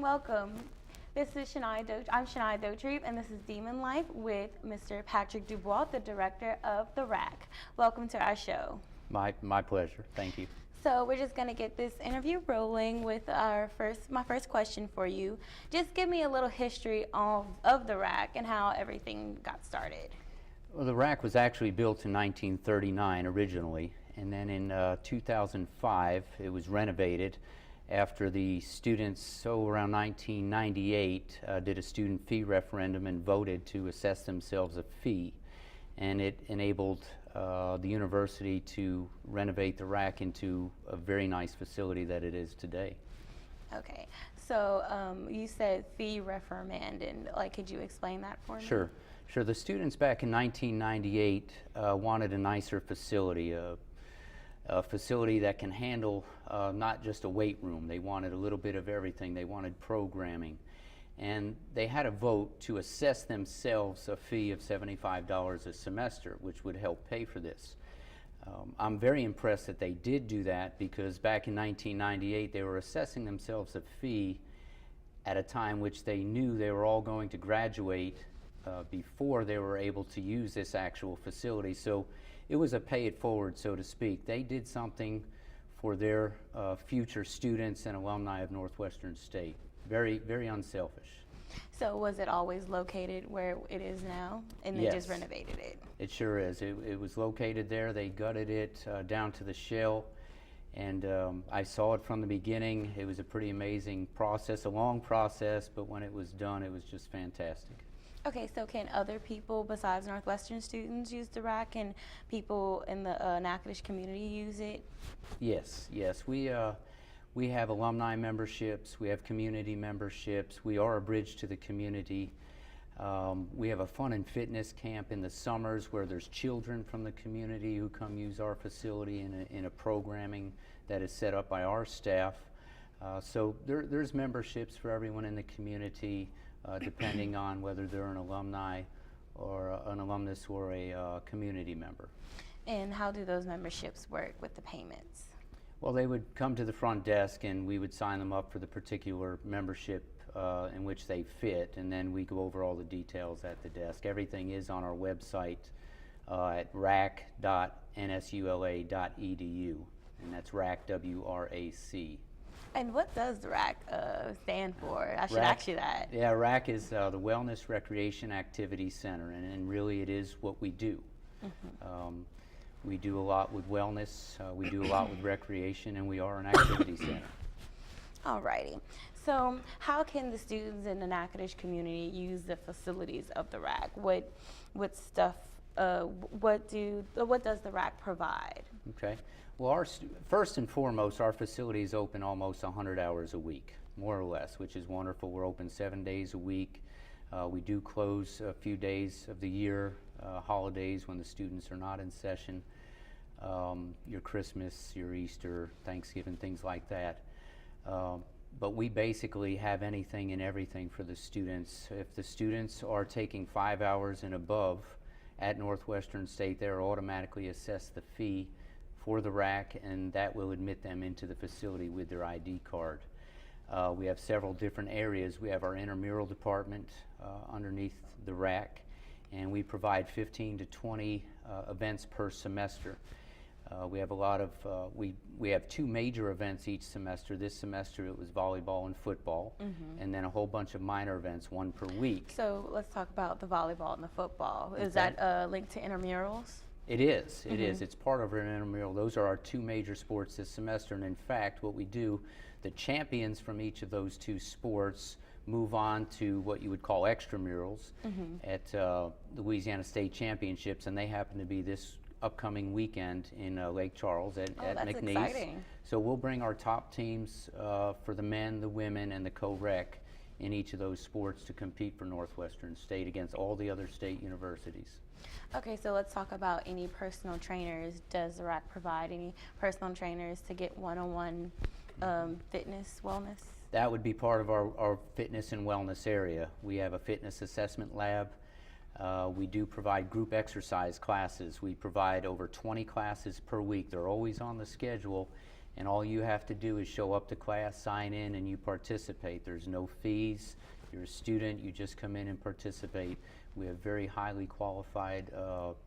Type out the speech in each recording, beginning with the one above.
welcome. This is I'm Shania Dotrieve, and this is Demon Life with Mr. Patrick Dubois, the director of the RAC. Welcome to our show. My pleasure. Thank you. So we're just going to get this interview rolling with my first question for you. Just give me a little history of the RAC and how everything got started. Well, the RAC was actually built in 1939 originally, and then in 2005 it was renovated after the students, around 1998, did a student fee referendum and voted to assess themselves a fee. And it enabled the university to renovate the RAC into a very nice facility that it is today. Okay, so you said fee referendum. Could you explain that for me? Sure. The students back in 1998 wanted a nicer facility, a facility that can handle not just a weight room. They wanted a little bit of everything. They wanted programming. And they had a vote to assess themselves a fee of $75 a semester, which would help pay for this. I'm very impressed that they did do that, because back in 1998 they were assessing themselves a fee at a time which they knew they were all going to graduate before they were able to use this actual facility. So it was a pay it forward, so to speak. They did something for their future students and alumni of Northwestern State. Very, very unselfish. So was it always located where it is now, and they just renovated it? It sure is. It was located there. They gutted it down to the shell, and I saw it from the beginning. It was a pretty amazing process, a long process, but when it was done, it was just fantastic. Okay, so can other people besides Northwestern students use the RAC, and people in the Natchitoches community use it? Yes. We have alumni memberships, we have community memberships, we are a bridge to the community. We have a fun and fitness camp in the summers where there's children from the community who come use our facility in a programming that is set up by our staff. So there's memberships for everyone in the community, depending on whether they're an alumni or an alumnus or a community member. And how do those memberships work with the payments? Well, they would come to the front desk and we would sign them up for the particular membership in which they fit, and then we go over all the details at the desk. Everything is on our website at rac.nsula.edu, and that's RAC, W-R-A-C. And what does the RAC stand for? I should ask you that. Yeah, RAC is the Wellness Recreation Activity Center, and really it is what we do. Mm-hmm. We do a lot with wellness, we do a lot with recreation, and we are an activity center. Alrighty. So how can the students in the Natchitoches community use the facilities of the RAC? What does the RAC provide? Okay. Well, first and foremost, our facility is open almost 100 hours a week, more or less, which is wonderful. We're open 7 days a week. We do close a few days of the year, holidays when the students are not in session, your Christmas, your Easter, Thanksgiving, things like that. But we basically have anything and everything for the students. If the students are taking 5 hours and above at Northwestern State, they're automatically assessed the fee for the RAC, and that will admit them into the facility with their ID card. We have several different areas. We have our intramural department underneath the RAC, and we provide 15 to 20 events per semester. We have a lot of, we have 2 major events each semester. This semester it was volleyball and football, and then a whole bunch of minor events, 1 per week. So let's talk about the volleyball and the football. Is that linked to intramurals? It is. It is. It's part of our intramural. Those are our 2 major sports this semester, and in fact what we do, the champions from each of those 2 sports move on to what you would call extramurals at Louisiana State Championships, and they happen to be this upcoming weekend in Lake Charles at McNeese. Exciting. So we'll bring our top teams for the men, the women, and the co-rec in each of those sports to compete for Northwestern State against all the other state universities. Okay, so let's talk about any personal trainers. Does the RAC provide any personal trainers to get one-on-one fitness, wellness? That would be part of our fitness and wellness area. We have a fitness assessment lab. We do provide group exercise classes. We provide over 20 classes per week. They're always on the schedule, and all you have to do is show up to class, sign in, and you participate. There's no fees. You're a student, you just come in and participate. We have very highly qualified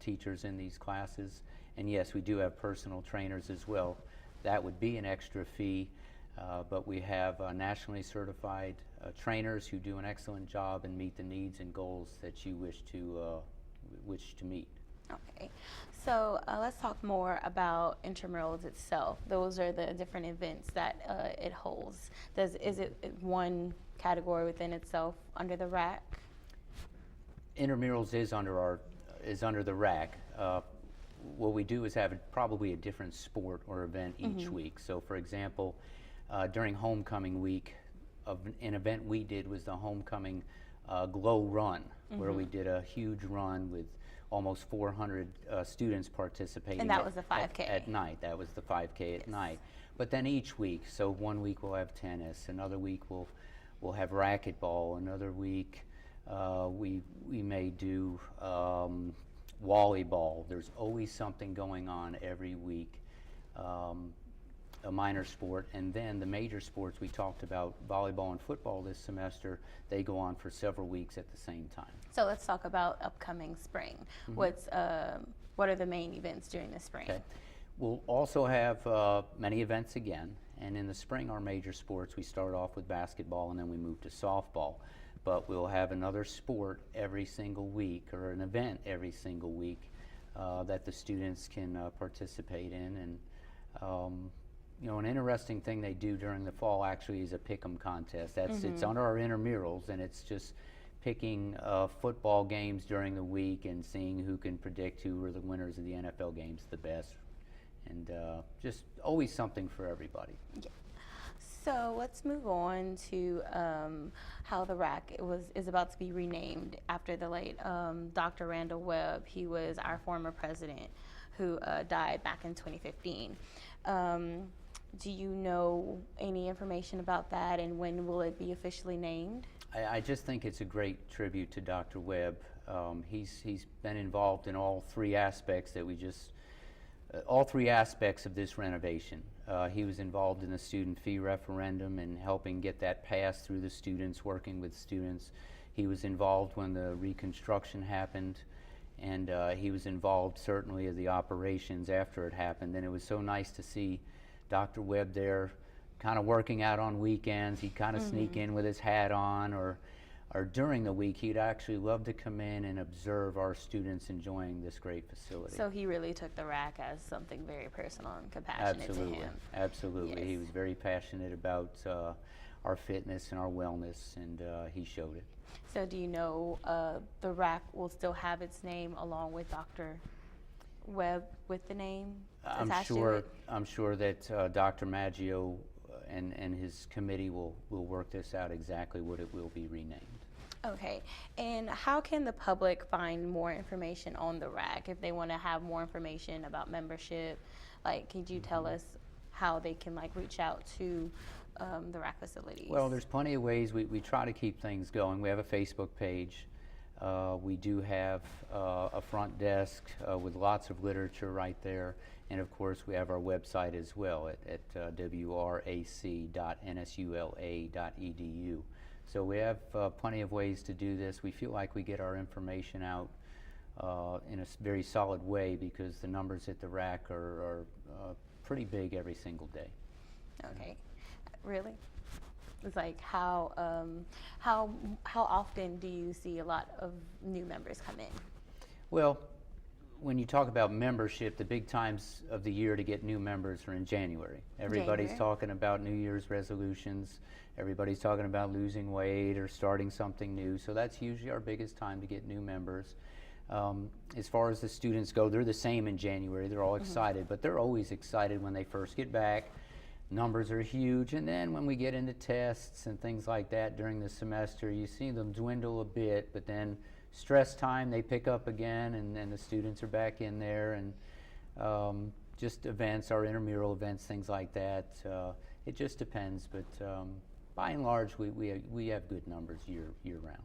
teachers in these classes, and yes, we do have personal trainers as well. That would be an extra fee, but we have nationally certified trainers who do an excellent job and meet the needs and goals that you wish to meet. Okay, so let's talk more about intramurals itself. Those are the different events that it holds. Is it one category within itself under the RAC? Intramurals is under the RAC. What we do is have probably a different sport or event each week. So, for example, during homecoming week, an event we did was the homecoming glow run, where we did a huge run with almost 400 students participating. And that was the 5K. At night. That was the 5K at night. But then each week, so one week we'll have tennis, another week we'll have racquetball, another week we may do volleyball. There's always something going on every week, a minor sport. And then the major sports, we talked about volleyball and football this semester, they go on for several weeks at the same time. So let's talk about upcoming spring. What are the main events during the spring? Okay. We'll also have many events again, and in the spring our major sports, we start off with basketball and then we move to softball. But we'll have another sport every single week, or an event every single week that the students can participate in. And you know, an interesting thing they do during the fall actually is a pick'em contest. It's under our intramurals, and it's just picking football games during the week and seeing who can predict who are the winners of the NFL games the best, and just always something for everybody. Yeah. So let's move on to how the RAC is about to be renamed after the late Dr. Randall Webb. He was our former president who died back in 2015. Do you know any information about that, and when will it be officially named? I just think it's a great tribute to Dr. Webb. He's been involved in all three aspects that all three aspects of this renovation. He was involved in the student fee referendum and helping get that passed through the students, working with students. He was involved when the reconstruction happened, and he was involved certainly in the operations after it happened. And it was so nice to see Dr. Webb there kind of working out on weekends. He'd kind of sneak in with his hat on, or during the week he'd actually love to come in and observe our students enjoying this great facility. So he really took the RAC as something very personal and compassionate to him. Absolutely. Yes. He was very passionate about our fitness and our wellness, and he showed it. So do you know the RAC will still have its name along with Dr. Webb with the name attached to it? I'm sure that Dr. Maggio and his committee will work this out exactly what it will be renamed. Okay, and how can the public find more information on the RAC if they want to have more information about membership? Like, could you tell us how they can reach out to the RAC facilities? Well, there's plenty of ways. We try to keep things going. We have a Facebook page. We do have a front desk with lots of literature right there. And of course, we have our website as well at wrac.nsula.edu. So we have plenty of ways to do this. We feel like we get our information out in a very solid way because the numbers at the RAC are pretty big every single day. Okay, really? It's like how often do you see a lot of new members come in? Well, when you talk about membership, the big times of the year to get new members are in January. Everybody's talking about New Year's resolutions. Everybody's talking about losing weight or starting something new. So that's usually our biggest time to get new members. As far as the students go, they're the same in January. They're all excited, but they're always excited when they first get back. Numbers are huge, and then when we get into tests and things like that during the semester, you see them dwindle a bit, but then stress time, they pick up again, and the students are back in there, and just events, our intramural events, things like that. It just depends, but by and large, we have good numbers year round.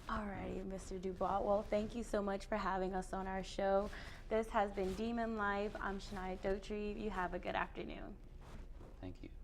All righty, Mr. Dubois. Well, thank you so much for having us on our show. This has been Demon Life. I'm Shania Dotry. You have a good afternoon. Thank you.